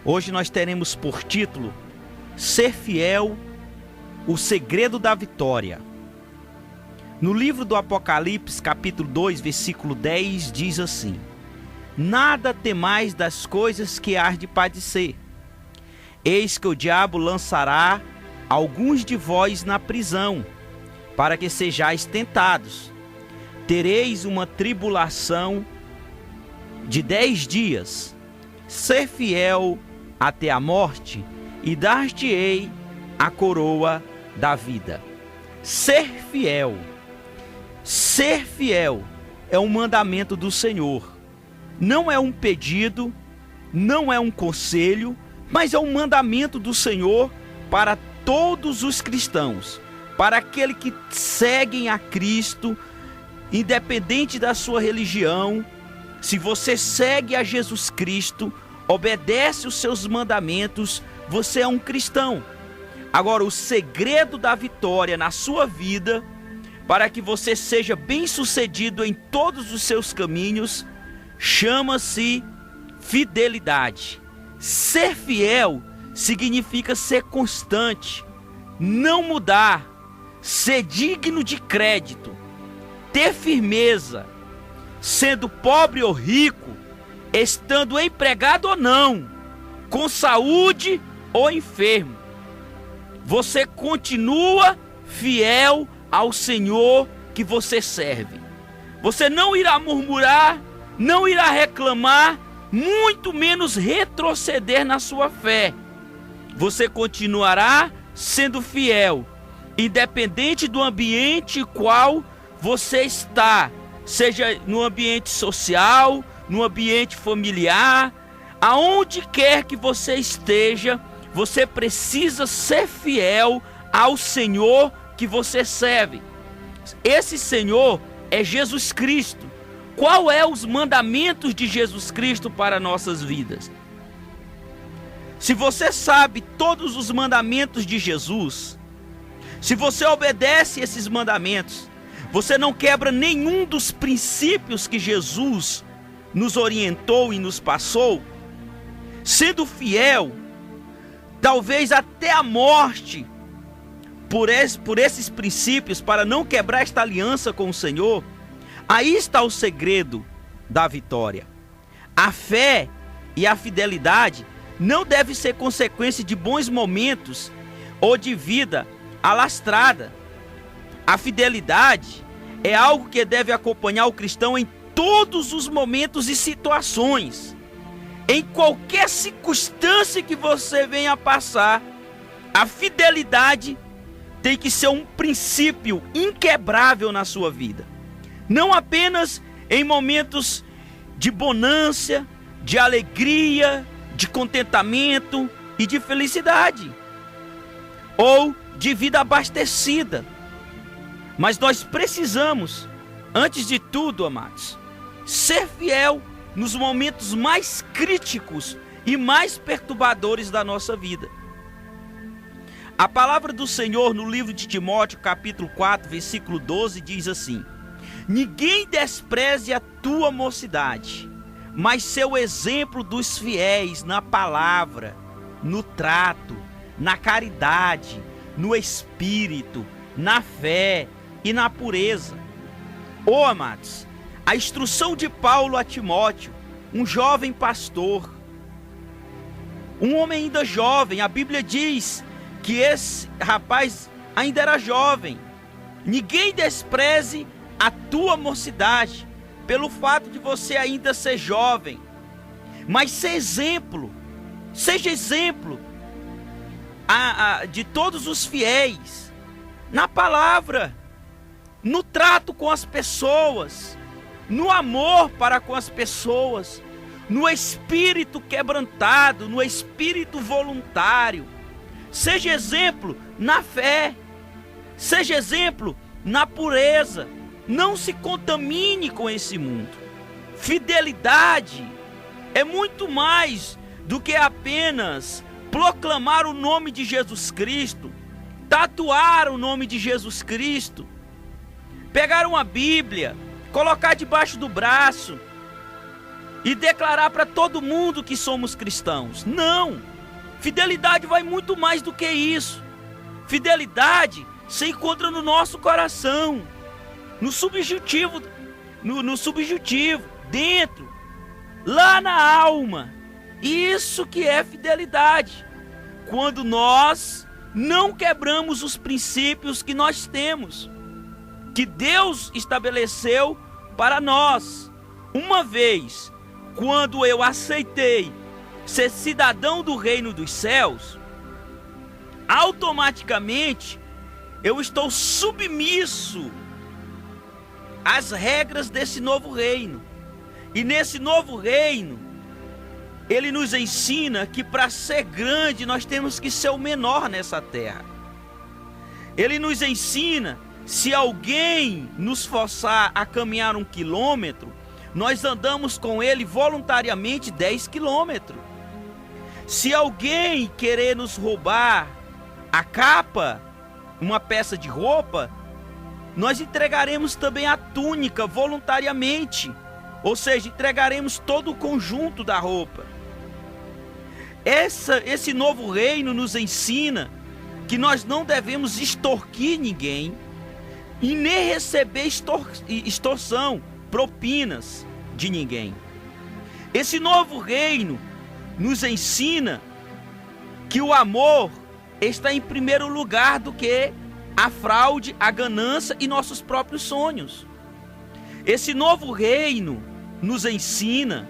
Hoje nós teremos por título Ser Fiel, o Segredo da Vitória. No livro do Apocalipse, capítulo 2, versículo 10, diz assim: Nada temais das coisas que hás de padecer. Eis que o diabo lançará alguns de vós na prisão, para que sejais tentados. Tereis uma tribulação de 10 dias. Ser fiel até a morte, e dar-te-ei a coroa da vida. Ser fiel. Ser fiel é um mandamento do Senhor. Não é um pedido, não é um conselho, mas é um mandamento do Senhor para todos os cristãos, para aqueles que seguem a Cristo, independente da sua religião. Se você segue a Jesus Cristo, obedece os seus mandamentos, você é um cristão. Agora, o segredo da vitória na sua vida, para que você seja bem-sucedido em todos os seus caminhos, chama-se fidelidade. Ser fiel significa ser constante, não mudar, ser digno de crédito, ter firmeza, sendo pobre ou rico, estando empregado ou não, com saúde ou enfermo. Você continua fiel ao Senhor que você serve. Você não irá murmurar, não irá reclamar, muito menos retroceder na sua fé. Você continuará sendo fiel, independente do ambiente qual você está, seja no ambiente social, no ambiente familiar, aonde quer que você esteja, você precisa ser fiel ao Senhor que você serve. Esse Senhor é Jesus Cristo. Qual é os mandamentos de Jesus Cristo para nossas vidas? Se você sabe todos os mandamentos de Jesus, se você obedece esses mandamentos, você não quebra nenhum dos princípios que Jesus nos orientou e nos passou, sendo fiel, talvez até a morte, por esses princípios, para não quebrar esta aliança com o Senhor, aí está o segredo da vitória. A fé e a fidelidade não deve ser consequência de bons momentos ou de vida alastrada. A fidelidade é algo que deve acompanhar o cristão em todos os momentos e situações. Em qualquer circunstância que você venha a passar, a fidelidade tem que ser um princípio inquebrável na sua vida. Não apenas em momentos de bonança, de alegria, de contentamento e de felicidade, ou de vida abastecida. Mas nós precisamos, antes de tudo, amados, ser fiel nos momentos mais críticos e mais perturbadores da nossa vida. A palavra do Senhor no livro de Timóteo, capítulo 4, versículo 12, diz assim: Ninguém despreze a tua mocidade, mas seu exemplo dos fiéis na palavra, no trato, na caridade, no espírito, na fé e na pureza. Oh, amados, a instrução de Paulo a Timóteo, um jovem pastor, um homem ainda jovem, a Bíblia diz que esse rapaz ainda era jovem. Ninguém despreze a tua mocidade, pelo fato de você ainda ser jovem, mas seja exemplo de todos os fiéis, na palavra, no trato com as pessoas, no amor para com as pessoas, no espírito quebrantado, no espírito voluntário. Seja exemplo na fé, seja exemplo na pureza. Não se contamine com esse mundo. Fidelidade é muito mais do que apenas proclamar o nome de Jesus Cristo, tatuar o nome de Jesus Cristo, pegar uma Bíblia, colocar debaixo do braço e declarar para todo mundo que somos cristãos. Não! Fidelidade vai muito mais do que isso. Fidelidade se encontra no nosso coração, no subjetivo, no subjetivo, dentro, lá na alma. Isso que é fidelidade. Quando nós não quebramos os princípios que nós temos, que Deus estabeleceu para nós. Uma vez, quando eu aceitei ser cidadão do reino dos céus, automaticamente eu estou submisso às regras desse novo reino. E nesse novo reino, ele nos ensina que para ser grande nós temos que ser o menor nessa terra. Ele nos ensina, se alguém nos forçar a caminhar 1 quilômetro, nós andamos com ele voluntariamente 10 quilômetros. Se alguém querer nos roubar a capa, uma peça de roupa, nós entregaremos também a túnica voluntariamente. Ou seja, entregaremos todo o conjunto da roupa. Esse novo reino nos ensina que nós não devemos extorquir ninguém e nem receber extorsão, propinas de ninguém. Esse novo reino nos ensina que o amor está em primeiro lugar do que a fraude, a ganância e nossos próprios sonhos. Esse novo reino nos ensina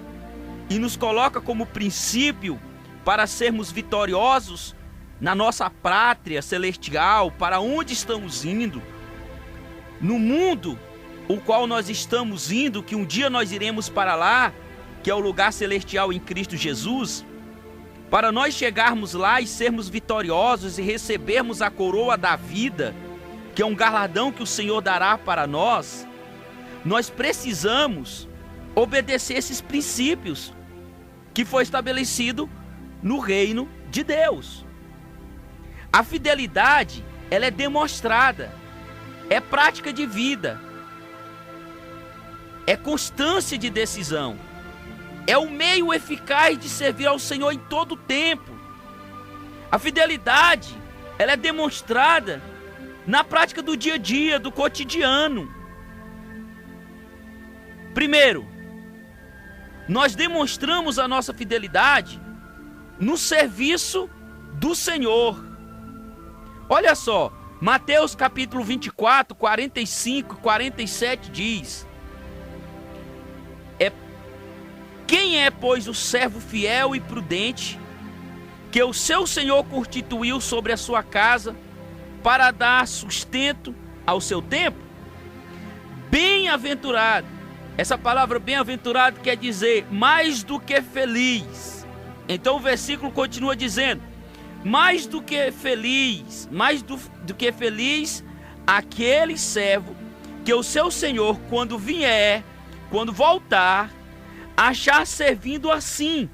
e nos coloca como princípio para sermos vitoriosos na nossa pátria celestial, para onde estamos indo, no mundo o qual nós estamos indo, que um dia nós iremos para lá, que é o lugar celestial em Cristo Jesus. Para nós chegarmos lá e sermos vitoriosos e recebermos a coroa da vida, que é um galardão que o Senhor dará para nós, nós precisamos obedecer esses princípios que foi estabelecido no reino de Deus. A fidelidade, ela é demonstrada, é prática de vida, é constância de decisão, é o meio eficaz de servir ao Senhor em todo o tempo. A fidelidade, ela é demonstrada na prática do dia a dia, do cotidiano. Primeiro, nós demonstramos a nossa fidelidade no serviço do Senhor. Olha só, Mateus capítulo 24, 45 e 47 diz: Quem é, pois, o servo fiel e prudente, que o seu Senhor constituiu sobre a sua casa, para dar sustento ao seu tempo? Bem-aventurado. Essa palavra bem-aventurado quer dizer mais do que feliz. Então o versículo continua dizendo: mais do que feliz, do que feliz aquele servo que o seu Senhor, quando vier, quando voltar, achar servindo assim.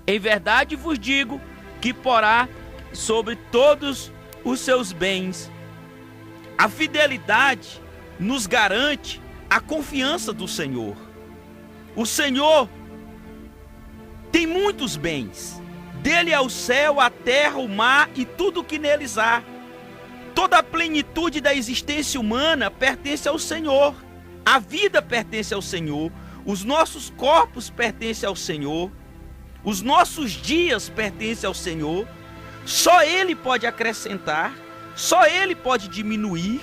Em verdade vos digo que porá sobre todos os seus bens. A fidelidade nos garante a confiança do Senhor. O Senhor tem muitos bens. Dele é o céu, a terra, o mar e tudo o que neles há. Toda a plenitude da existência humana pertence ao Senhor. A vida pertence ao Senhor. Os nossos corpos pertencem ao Senhor. Os nossos dias pertencem ao Senhor. Só Ele pode acrescentar. Só Ele pode diminuir.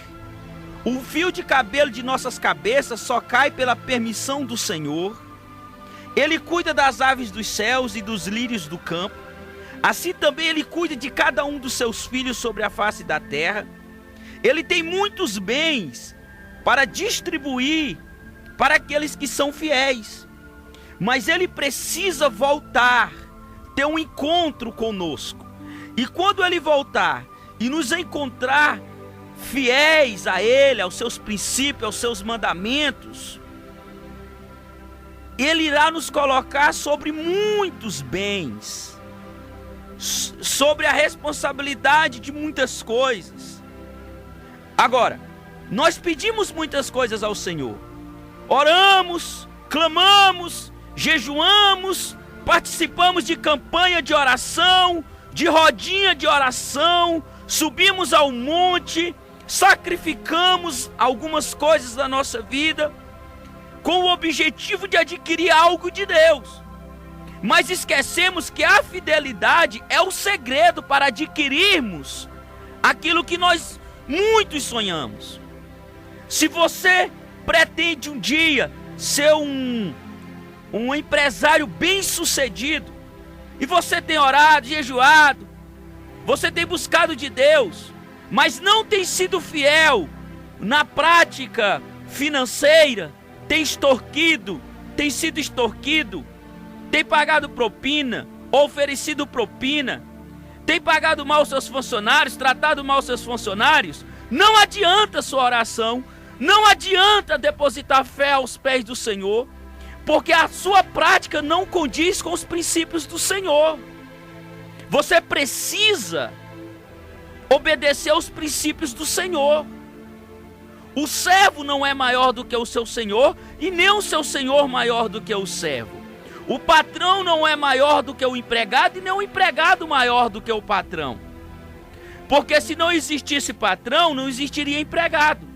O fio de cabelo de nossas cabeças só cai pela permissão do Senhor. Ele cuida das aves dos céus e dos lírios do campo. Assim também Ele cuida de cada um dos seus filhos sobre a face da terra. Ele tem muitos bens para distribuir para aqueles que são fiéis. Mas Ele precisa voltar, ter um encontro conosco. E quando Ele voltar e nos encontrar fiéis a Ele, aos seus princípios, aos seus mandamentos, Ele irá nos colocar sobre muitos bens, sobre a responsabilidade de muitas coisas. Agora, nós pedimos muitas coisas ao Senhor, oramos, clamamos, jejuamos, participamos de campanha de oração, de rodinha de oração, subimos ao monte, sacrificamos algumas coisas da nossa vida com o objetivo de adquirir algo de Deus. Mas esquecemos que a fidelidade é o segredo para adquirirmos aquilo que nós muitos sonhamos. Se você pretende um dia ser um empresário bem-sucedido, e você tem orado, jejuado, você tem buscado de Deus, mas não tem sido fiel na prática financeira, tem sido extorquido, tem pagado propina, oferecido propina, tem pagado mal seus funcionários, tratado mal seus funcionários, não adianta sua oração, não adianta depositar fé aos pés do Senhor, porque a sua prática não condiz com os princípios do Senhor. Você precisa obedecer aos princípios do Senhor. O servo não é maior do que o seu senhor, e nem o seu senhor maior do que o servo. O patrão não é maior do que o empregado, e nem o empregado maior do que o patrão. Porque se não existisse patrão, não existiria empregado.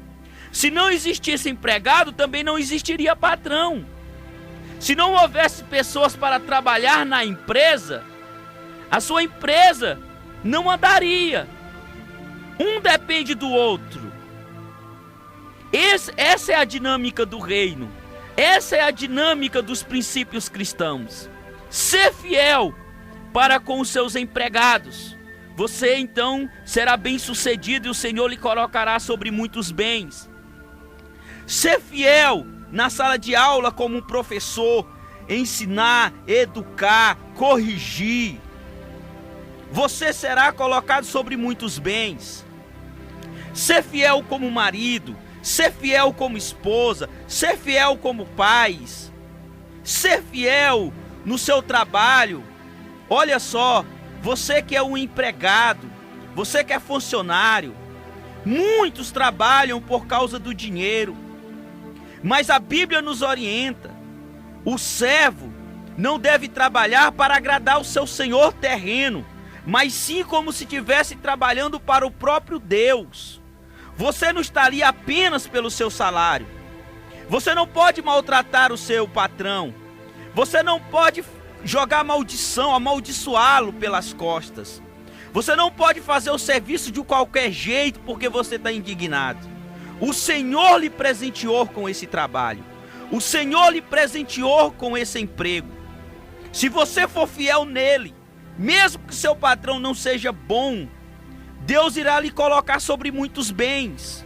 Se não existisse empregado, também não existiria patrão. Se não houvesse pessoas para trabalhar na empresa, a sua empresa não andaria. Um depende do outro. Essa é a dinâmica do reino. Essa é a dinâmica dos princípios cristãos. Ser fiel para com os seus empregados. Você então será bem-sucedido e o Senhor lhe colocará sobre muitos bens. Ser fiel na sala de aula como um professor, ensinar, educar, corrigir. Você será colocado sobre muitos bens. Ser fiel como marido, ser fiel como esposa, ser fiel como pais, ser fiel no seu trabalho. Olha só, você que é um empregado, você que é funcionário, muitos trabalham por causa do dinheiro, mas a Bíblia nos orienta: o servo não deve trabalhar para agradar o seu senhor terreno, mas sim como se estivesse trabalhando para o próprio Deus. Você não está ali apenas pelo seu salário. Você não pode maltratar o seu patrão. Você não pode jogar maldição, amaldiçoá-lo pelas costas. Você não pode fazer o serviço de qualquer jeito porque você está indignado. O Senhor lhe presenteou com esse trabalho. O Senhor lhe presenteou com esse emprego. Se você for fiel nele, mesmo que seu patrão não seja bom, Deus irá lhe colocar sobre muitos bens.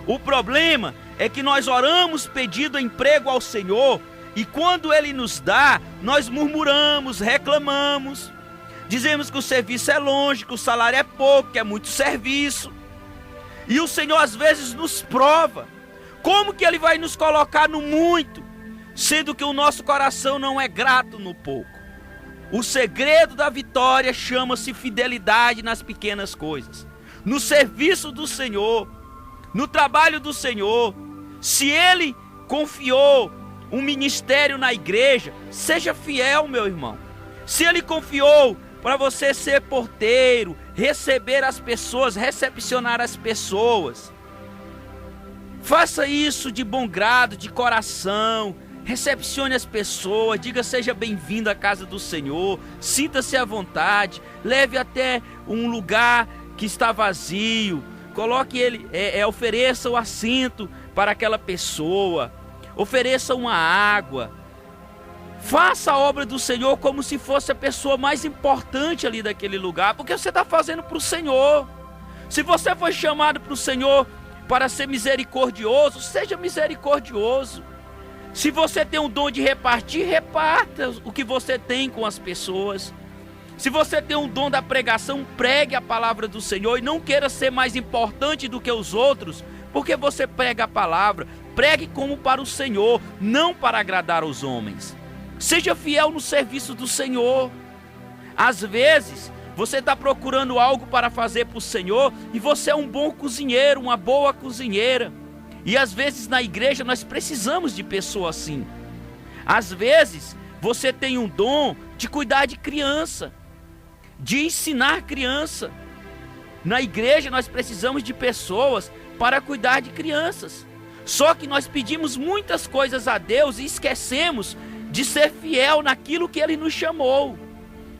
O problema é que nós oramos pedindo emprego ao Senhor, e quando Ele nos dá, nós murmuramos, reclamamos, dizemos que o serviço é longe, que o salário é pouco, que é muito serviço. E o Senhor às vezes nos prova. Como que Ele vai nos colocar no muito, sendo que o nosso coração não é grato no pouco? O segredo da vitória chama-se fidelidade nas pequenas coisas. No serviço do Senhor, no trabalho do Senhor. Se Ele confiou um ministério na igreja, seja fiel, meu irmão. Se Ele confiou para você ser porteiro, receber as pessoas, recepcionar as pessoas, faça isso de bom grado, de coração. Recepcione as pessoas, diga seja bem-vindo à casa do Senhor, sinta-se à vontade, leve até um lugar que está vazio, coloque ele, ofereça o assento para aquela pessoa, ofereça uma água, faça a obra do Senhor como se fosse a pessoa mais importante ali daquele lugar, porque você está fazendo para o Senhor. Se você foi chamado para o Senhor para ser misericordioso, seja misericordioso. Se você tem o dom de repartir, reparta o que você tem com as pessoas. Se você tem o dom da pregação, pregue a palavra do Senhor e não queira ser mais importante do que os outros, porque você prega a palavra. Pregue como para o Senhor, não para agradar aos homens. Seja fiel no serviço do Senhor. Às vezes, você está procurando algo para fazer para o Senhor e você é um bom cozinheiro, uma boa cozinheira. E às vezes na igreja nós precisamos de pessoas assim. Às vezes você tem um dom de cuidar de criança, de ensinar criança. Na igreja nós precisamos de pessoas para cuidar de crianças. Só que nós pedimos muitas coisas a Deus e esquecemos de ser fiel naquilo que Ele nos chamou.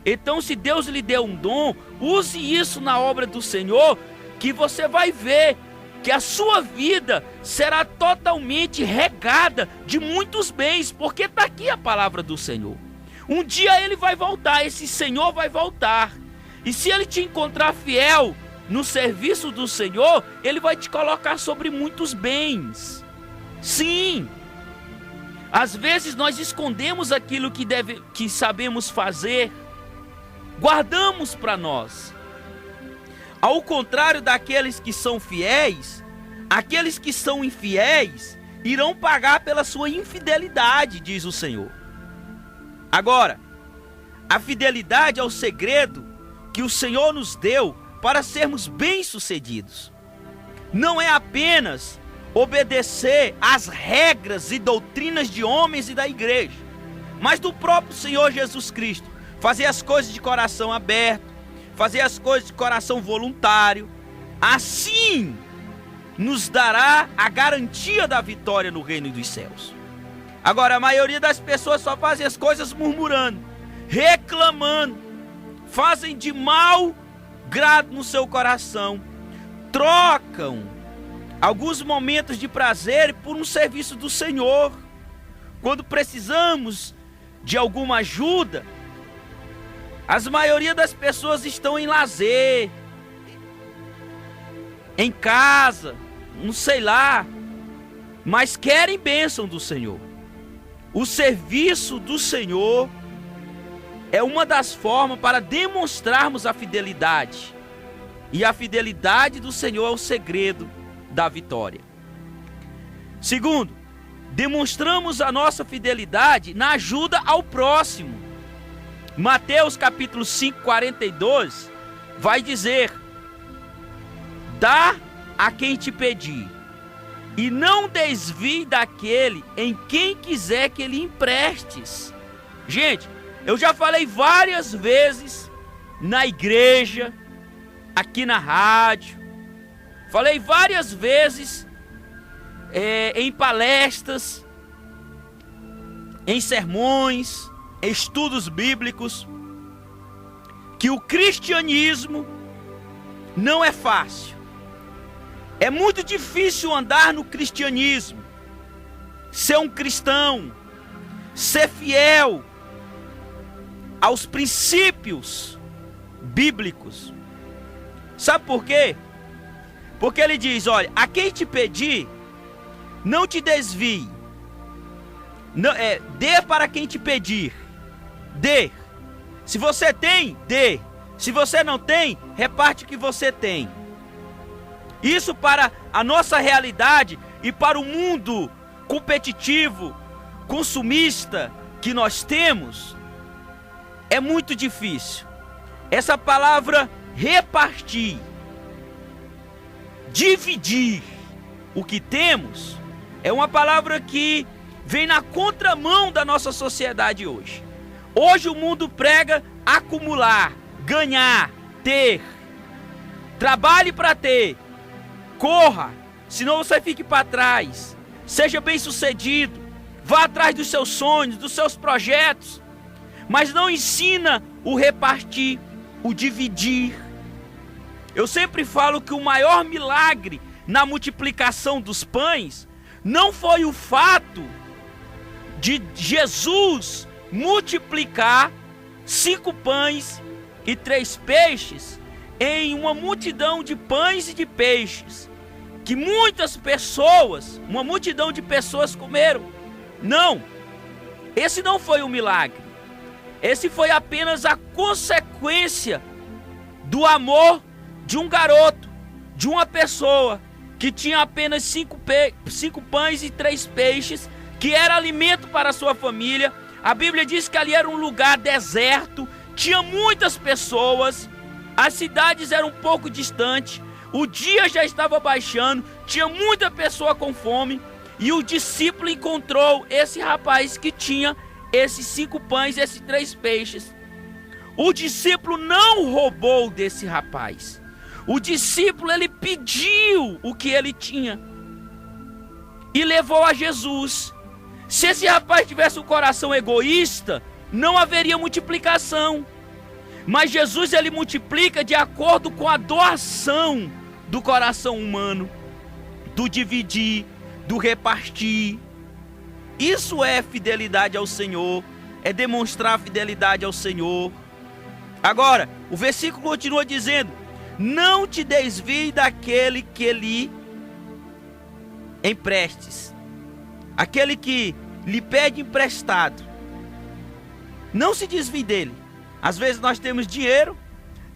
Então, se Deus lhe deu um dom, use isso na obra do Senhor, que você vai ver que a sua vida será totalmente regada de muitos bens, porque está aqui a palavra do Senhor. Um dia Ele vai voltar, esse Senhor vai voltar. E se Ele te encontrar fiel no serviço do Senhor, Ele vai te colocar sobre muitos bens. Sim, às vezes nós escondemos aquilo que sabemos fazer, guardamos para nós. Ao contrário daqueles que são fiéis, aqueles que são infiéis irão pagar pela sua infidelidade, diz o Senhor. Agora, a fidelidade é o segredo que o Senhor nos deu para sermos bem-sucedidos. Não é apenas obedecer às regras e doutrinas de homens e da igreja, mas do próprio Senhor Jesus Cristo. Fazer as coisas de coração aberto, fazer as coisas de coração voluntário. Assim nos dará a garantia da vitória no reino dos céus. Agora, a maioria das pessoas só fazem as coisas murmurando, reclamando, fazem de mau grado no seu coração, trocam alguns momentos de prazer por um serviço do Senhor. Quando precisamos de alguma ajuda, a maioria das pessoas estão em lazer, em casa, não sei lá, mas querem bênção do Senhor. O serviço do Senhor é uma das formas para demonstrarmos a fidelidade. E a fidelidade do Senhor é o segredo da vitória. Segundo, demonstramos a nossa fidelidade na ajuda ao próximo. Mateus capítulo 5, 42 vai dizer: dá a quem te pedir, e não desvie daquele em quem quiser que lhe emprestes. Gente, eu já falei várias vezes na igreja, aqui na rádio, falei várias vezes em palestras, em sermões, em estudos bíblicos, que o cristianismo não é fácil. É muito difícil andar no cristianismo, ser um cristão, ser fiel aos princípios bíblicos. Sabe por quê? Porque ele diz: olha, a quem te pedir, não te desvie. Não, dê para quem te pedir. Dê. Se você tem, dê. Se você não tem, reparte o que você tem. Isso para a nossa realidade e para o mundo competitivo, consumista que nós temos, é muito difícil. Essa palavra repartir, dividir o que temos, é uma palavra que vem na contramão da nossa sociedade hoje. Hoje o mundo prega acumular, ganhar, ter. Trabalhe para ter. Corra, senão você fique para trás. Seja bem sucedido. Vá atrás dos seus sonhos, dos seus projetos. Mas não ensina o repartir, o dividir. Eu sempre falo que o maior milagre na multiplicação dos pães não foi o fato de Jesus multiplicar 5 pães e 3 peixes em uma multidão de pães e de peixes, que muitas pessoas, uma multidão de pessoas comeram. Não, esse não foi o milagre. Esse foi apenas a consequência do amor de um garoto, de uma pessoa que tinha apenas 5 pães e 3 peixes, que era alimento para a sua família. A Bíblia diz que ali era um lugar deserto, tinha muitas pessoas, as cidades eram um pouco distantes, o dia já estava baixando, tinha muita pessoa com fome, e o discípulo encontrou esse rapaz que tinha esses 5 pães e esses 3 peixes. O discípulo não roubou desse rapaz. O discípulo, ele pediu o que ele tinha e levou a Jesus. Se esse rapaz tivesse um coração egoísta, não haveria multiplicação. Mas Jesus, ele multiplica de acordo com a doação do coração humano, do dividir, do repartir. Isso é fidelidade ao Senhor, é demonstrar fidelidade ao Senhor. Agora, o versículo continua dizendo: não te desvie daquele que lhe emprestes. Aquele que lhe pede emprestado, não se desvie dele. Às vezes nós temos dinheiro,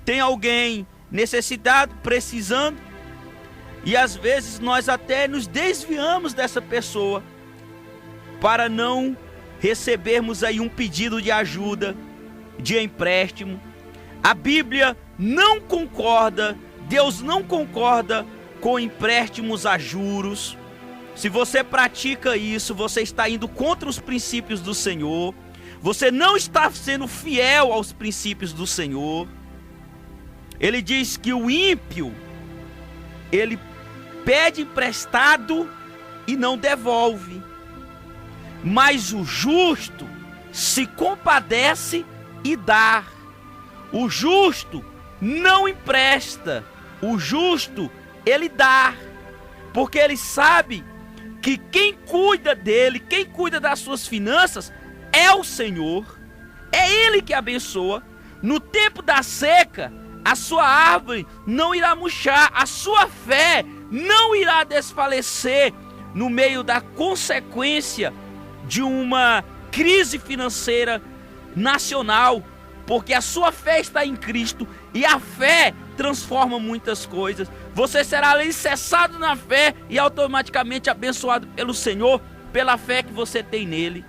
tem alguém necessitado, precisando, e às vezes nós até nos desviamos dessa pessoa para não recebermos aí um pedido de ajuda, de empréstimo. A Bíblia não concorda, Deus não concorda com empréstimos a juros. Se você pratica isso, você está indo contra os princípios do Senhor. Você não está sendo fiel aos princípios do Senhor. Ele diz que o ímpio, ele pede emprestado e não devolve. Mas o justo se compadece e dá. O justo não empresta. O justo, ele dá. Porque ele sabe que quem cuida dele, quem cuida das suas finanças, é o Senhor. É Ele que abençoa. No tempo da seca, a sua árvore não irá murchar, a sua fé não irá desfalecer no meio da consequência de uma crise financeira nacional, porque a sua fé está em Cristo e a fé transforma muitas coisas. Você será alicerçado na fé e automaticamente abençoado pelo Senhor, pela fé que você tem nele.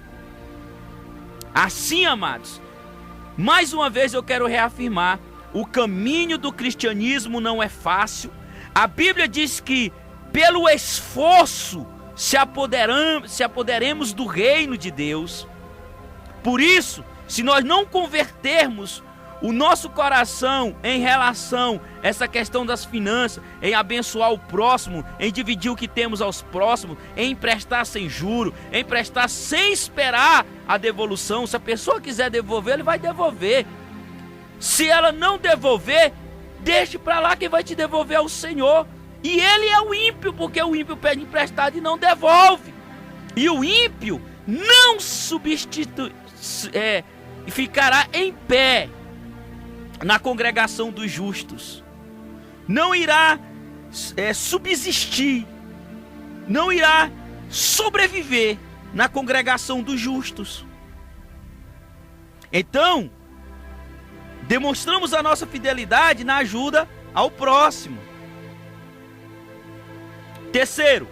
Assim, amados, mais uma vez eu quero reafirmar: o caminho do cristianismo não é fácil. A Bíblia diz que pelo esforço se apoderemos do reino de Deus. Por isso, se nós não convertermos o nosso coração em relação a essa questão das finanças, em abençoar o próximo, em dividir o que temos aos próximos, em emprestar sem juro, em emprestar sem esperar a devolução. Se a pessoa quiser devolver, ele vai devolver. Se ela não devolver, deixe para lá, quem vai te devolver é o Senhor. E ele é o ímpio, porque o ímpio pede emprestado e não devolve. E o ímpio não ficará em pé na congregação dos justos. Não irá subsistir, não irá sobreviver na congregação dos justos. Então, demonstramos a nossa fidelidade na ajuda ao próximo. Terceiro,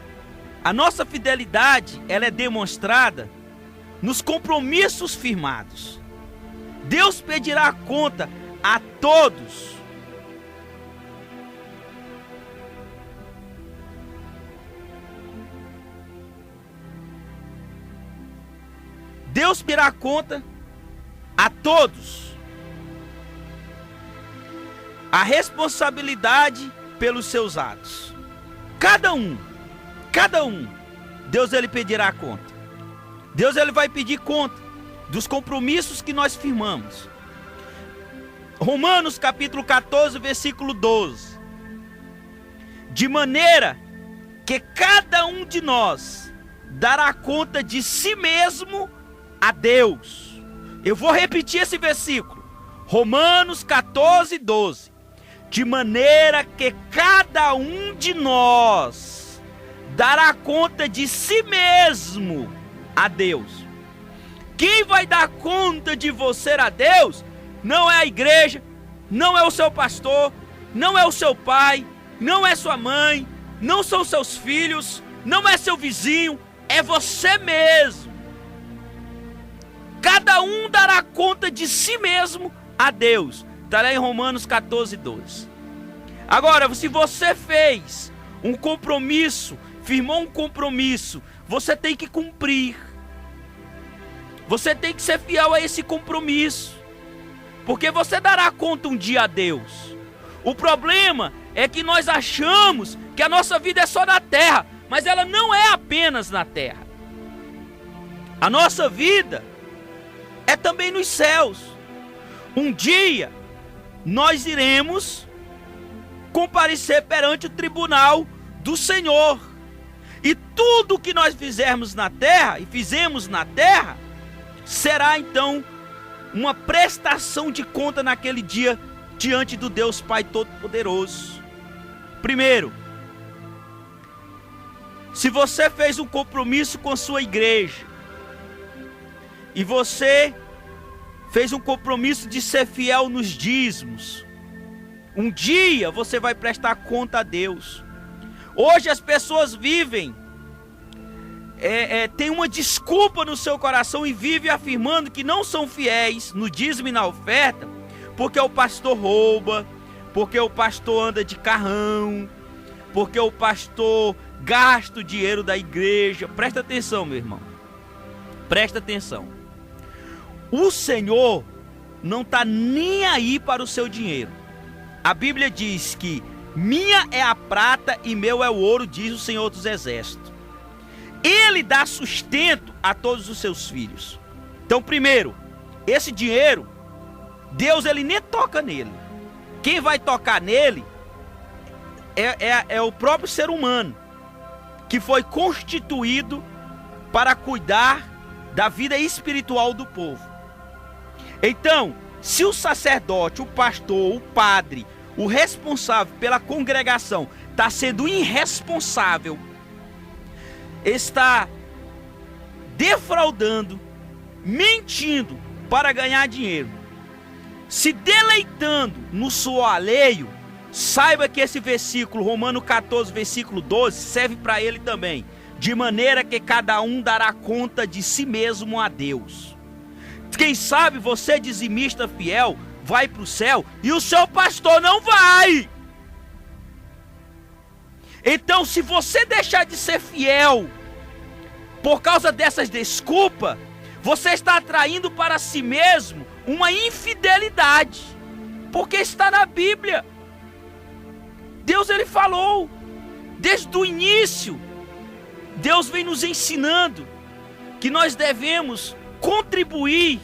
a nossa fidelidade, ela é demonstrada nos compromissos firmados. Deus pedirá conta a todos. Deus pedirá conta a todos a responsabilidade pelos seus atos. Cada um, Deus ele pedirá conta. Deus ele vai pedir conta dos compromissos que nós firmamos. Romanos capítulo 14, versículo 12. De maneira que cada um de nós dará conta de si mesmo a Deus. Eu vou repetir esse versículo. Romanos 14, 12. De maneira que cada um de nós dará conta de si mesmo a Deus. Quem vai dar conta de você a Deus não é a igreja, não é o seu pastor, não é o seu pai, não é sua mãe, não são seus filhos, não é seu vizinho, é você mesmo. Cada um dará conta de si mesmo a Deus. Está lá em Romanos 14, 12. Agora, se você fez um compromisso, firmou um compromisso, você tem que cumprir. Você tem que ser fiel a esse compromisso, porque você dará conta um dia a Deus. O problema é que nós achamos que a nossa vida é só na terra, mas ela não é apenas na terra. A nossa vida é também nos céus. Um dia nós iremos comparecer perante o tribunal do Senhor. E tudo que nós fizermos na terra e fizemos na terra será então uma prestação de conta naquele dia diante do Deus Pai Todo-Poderoso. Primeiro, se você fez um compromisso com a sua igreja e você fez um compromisso de ser fiel nos dízimos, um dia você vai prestar conta a Deus. Hoje as pessoas vivem, tem uma desculpa no seu coração e vivem afirmando que não são fiéis no dízimo e na oferta, porque o pastor rouba, porque o pastor anda de carrão, porque o pastor gasta o dinheiro da igreja. Presta atenção, meu irmão, presta atenção. O Senhor não está nem aí para o seu dinheiro. A Bíblia diz que minha é a prata e meu é o ouro, diz o Senhor dos Exércitos. Ele dá sustento a todos os seus filhos. Então, primeiro, esse dinheiro, Deus ele nem toca nele. Quem vai tocar nele é o próprio ser humano, que foi constituído para cuidar da vida espiritual do povo. Então, se o sacerdote, o pastor, o padre, o responsável pela congregação está sendo irresponsável, está defraudando, mentindo para ganhar dinheiro, se deleitando no suor alheio, saiba que esse versículo, Romanos 14, versículo 12, serve para ele também. De maneira que cada um dará conta de si mesmo a Deus. Quem sabe você, dizimista fiel, vai para o céu e o seu pastor não vai. Então, se você deixar de ser fiel por causa dessas desculpas, você está atraindo para si mesmo uma infidelidade, porque está na Bíblia. Deus ele falou desde o início. Deus vem nos ensinando que nós devemos contribuir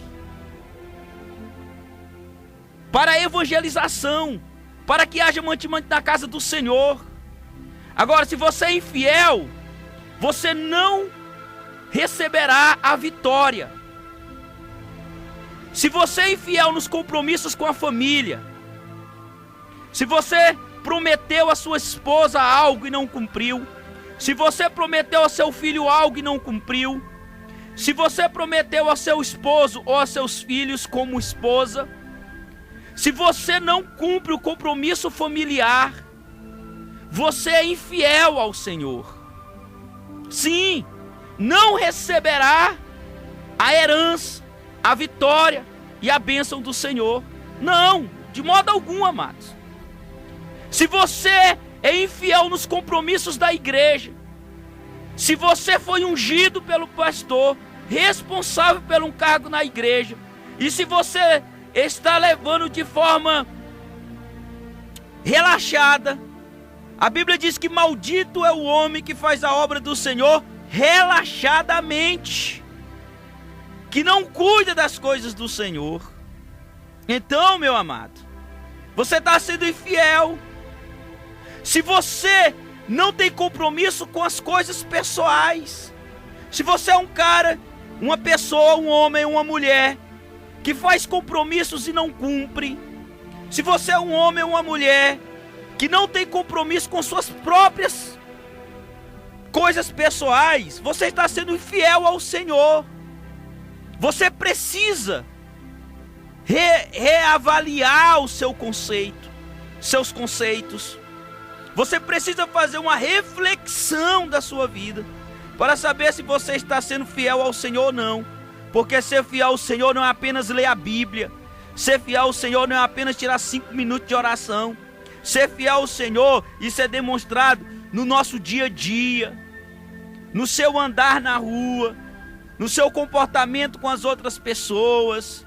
para a evangelização, para que haja mantimento na casa do Senhor. Agora, se você é infiel, você não receberá a vitória. Se você é infiel nos compromissos com a família, se você prometeu a sua esposa algo e não cumpriu, se você prometeu ao seu filho algo e não cumpriu, se você prometeu ao seu esposo ou aos seus filhos como esposa, se você não cumpre o compromisso familiar, você é infiel ao Senhor. Sim, não receberá a herança, a vitória e a bênção do Senhor. Não, de modo algum, amados. Se você é infiel nos compromissos da igreja, se você foi ungido pelo pastor, responsável por um cargo na igreja, e se você está levando de forma relaxada, a Bíblia diz que maldito é o homem que faz a obra do Senhor relaxadamente, que não cuida das coisas do Senhor. Então, meu amado, você está sendo infiel. Se você não tem compromisso com as coisas pessoais, se você é um cara, uma pessoa, um homem, uma mulher que faz compromissos e não cumpre, se você é um homem ou uma mulher que não tem compromisso com suas próprias coisas pessoais, você está sendo infiel ao Senhor. Você precisa reavaliar o seu conceito, seus conceitos. Você precisa fazer uma reflexão da sua vida para saber se você está sendo fiel ao Senhor ou não. Porque ser fiel ao Senhor não é apenas ler a Bíblia. Ser fiel ao Senhor não é apenas tirar 5 minutos de oração. Ser fiel ao Senhor, isso é demonstrado no nosso dia a dia, no seu andar na rua, no seu comportamento com as outras pessoas,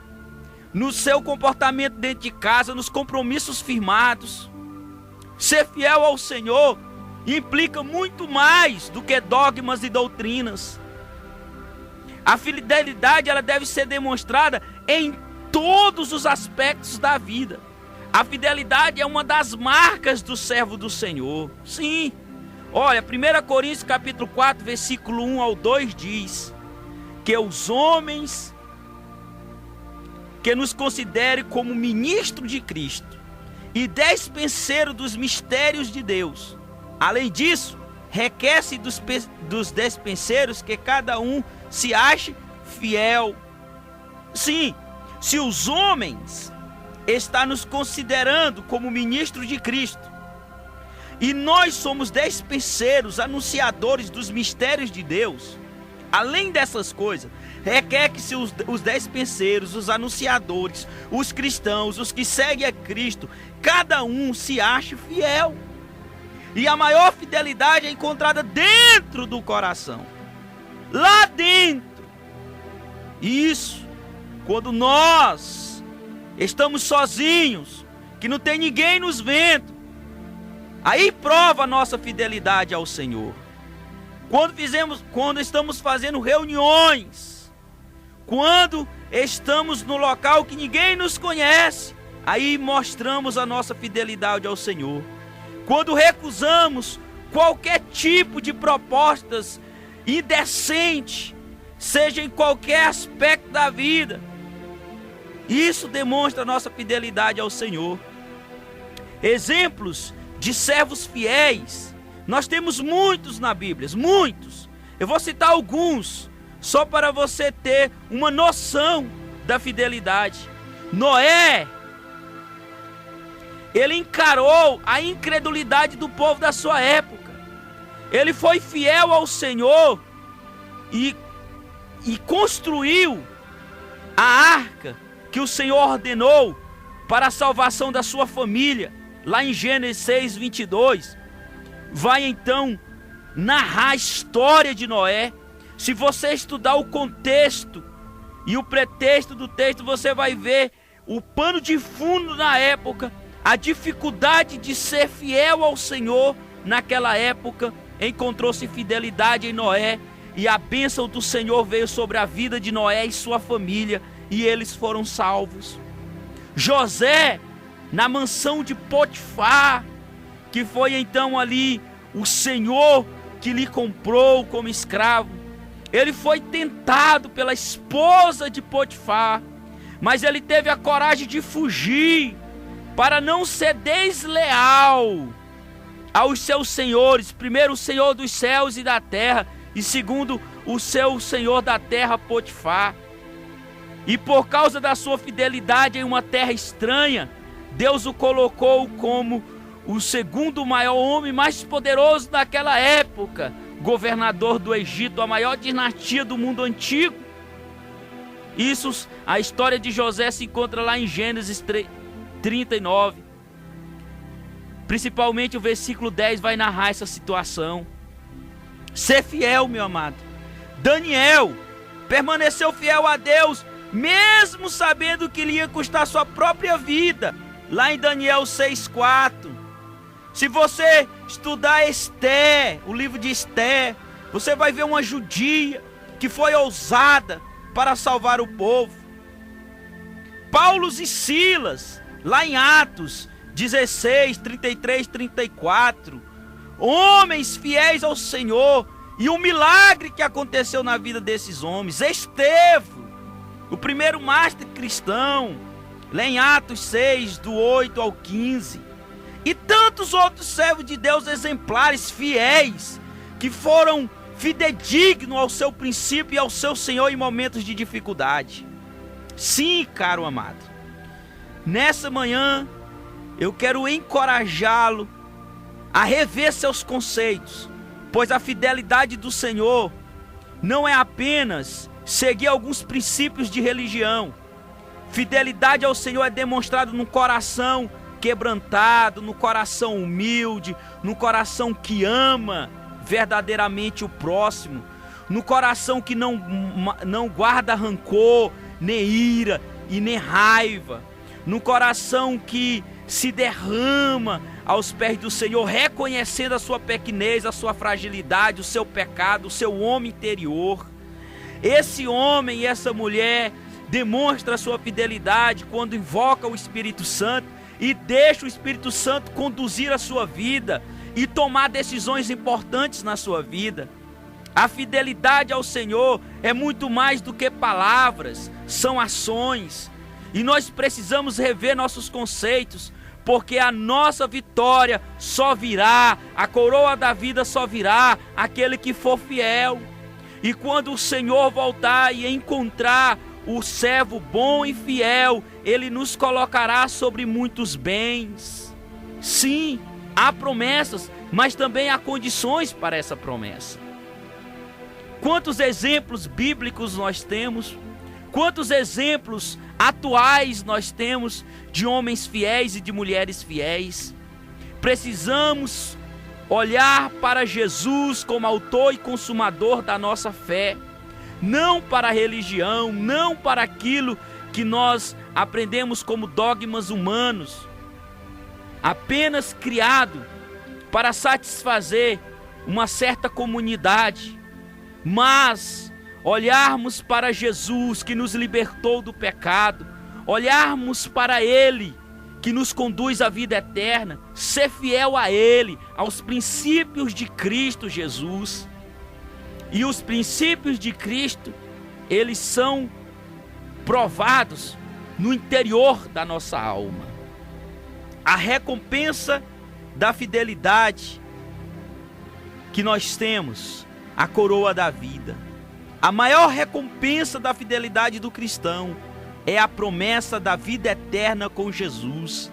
no seu comportamento dentro de casa, nos compromissos firmados. Ser fiel ao Senhor implica muito mais do que dogmas e doutrinas. A fidelidade, ela deve ser demonstrada em todos os aspectos da vida. A fidelidade é uma das marcas do servo do Senhor. Sim. Olha, 1 Coríntios capítulo 4, versículo 1 ao 2 diz que os homens que nos considerem como ministro de Cristo e despenseiros dos mistérios de Deus. Além disso, requer-se dos despenseiros que cada um se ache fiel. Sim, se os homens estão nos considerando como ministro de Cristo e nós somos despenseiros, anunciadores dos mistérios de Deus, além dessas coisas, requer que se os despenseiros, os anunciadores, os cristãos, os que seguem a Cristo, cada um se ache fiel. E a maior fidelidade é encontrada dentro do coração, lá dentro. Isso, quando nós estamos sozinhos, que não tem ninguém nos vendo, aí prova a nossa fidelidade ao Senhor. Quando estamos fazendo reuniões, quando estamos no local que ninguém nos conhece, aí mostramos a nossa fidelidade ao Senhor. Quando recusamos qualquer tipo de propostas indecente, seja em qualquer aspecto da vida, isso demonstra a nossa fidelidade ao Senhor. Exemplos de servos fiéis, nós temos muitos na Bíblia, muitos. Eu vou citar alguns, só para você ter uma noção da fidelidade. Noé, ele encarou a incredulidade do povo da sua época. Ele foi fiel ao Senhor e construiu a arca que o Senhor ordenou para a salvação da sua família. Lá em Gênesis 6, 22, vai então narrar a história de Noé. Se você estudar o contexto e o pretexto do texto, você vai ver o pano de fundo na época, a dificuldade de ser fiel ao Senhor naquela época. Encontrou-se fidelidade em Noé e a bênção do Senhor veio sobre a vida de Noé e sua família e eles foram salvos. José, na mansão de Potifar, que foi então ali o Senhor que lhe comprou como escravo, ele foi tentado pela esposa de Potifar, mas ele teve a coragem de fugir para não ser desleal aos seus senhores, primeiro o Senhor dos céus e da terra, e segundo o seu senhor da terra, Potifar. E por causa da sua fidelidade em uma terra estranha, Deus o colocou como o segundo maior homem mais poderoso daquela época, governador do Egito, a maior dinastia do mundo antigo. Isso, a história de José se encontra lá em Gênesis 39. Principalmente o versículo 10 vai narrar essa situação. Ser fiel, meu amado. Daniel permaneceu fiel a Deus, mesmo sabendo que lhe ia custar sua própria vida. Lá em Daniel 6,4. Se você estudar Esther, o livro de Esther, você vai ver uma judia que foi ousada para salvar o povo. Paulo e Silas, lá em Atos 16, 33, 34, homens fiéis ao Senhor, e o milagre que aconteceu na vida desses homens. Estevão, o primeiro mártir cristão, lá em Atos 6, do 8 ao 15, e tantos outros servos de Deus exemplares, fiéis, que foram fidedignos ao seu princípio e ao seu Senhor em momentos de dificuldade. Sim, caro amado, nessa manhã eu quero encorajá-lo a rever seus conceitos, pois a fidelidade do Senhor não é apenas seguir alguns princípios de religião. Fidelidade ao Senhor é demonstrado no coração quebrantado, no coração humilde, no coração que ama verdadeiramente o próximo, no coração que não guarda rancor, nem ira e nem raiva, no coração que se derrama aos pés do Senhor, reconhecendo a sua pequenez, a sua fragilidade, o seu pecado, o seu homem interior. Esse homem e essa mulher demonstra a sua fidelidade quando invoca o Espírito Santo e deixa o Espírito Santo conduzir a sua vida e tomar decisões importantes na sua vida. A fidelidade ao Senhor é muito mais do que palavras, são ações. E nós precisamos rever nossos conceitos, porque a nossa vitória só virá, a coroa da vida só virá aquele que for fiel. E quando o Senhor voltar e encontrar o servo bom e fiel, Ele nos colocará sobre muitos bens. Sim, há promessas, mas também há condições para essa promessa. Quantos exemplos bíblicos nós temos? Quantos exemplos atuais nós temos de homens fiéis e de mulheres fiéis? Precisamos olhar para Jesus como autor e consumador da nossa fé, não para a religião, não para aquilo que nós aprendemos como dogmas humanos, apenas criado para satisfazer uma certa comunidade, mas olharmos para Jesus que nos libertou do pecado, olharmos para Ele que nos conduz à vida eterna, ser fiel a Ele, aos princípios de Cristo Jesus. E os princípios de Cristo, eles são provados no interior da nossa alma. A recompensa da fidelidade que nós temos, a coroa da vida. A maior recompensa da fidelidade do cristão é a promessa da vida eterna com Jesus.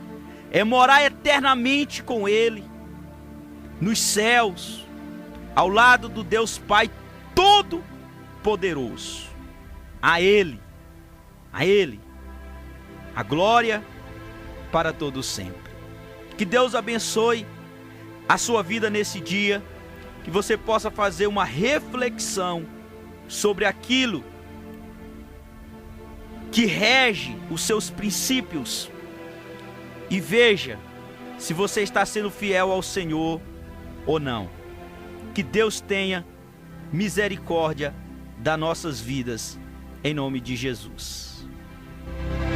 É morar eternamente com Ele, nos céus, ao lado do Deus Pai Todo-Poderoso. A Ele, a glória para todos sempre. Que Deus abençoe a sua vida nesse dia, que você possa fazer uma reflexão sobre aquilo que rege os seus princípios e veja se você está sendo fiel ao Senhor ou não. Que Deus tenha misericórdia das nossas vidas, em nome de Jesus.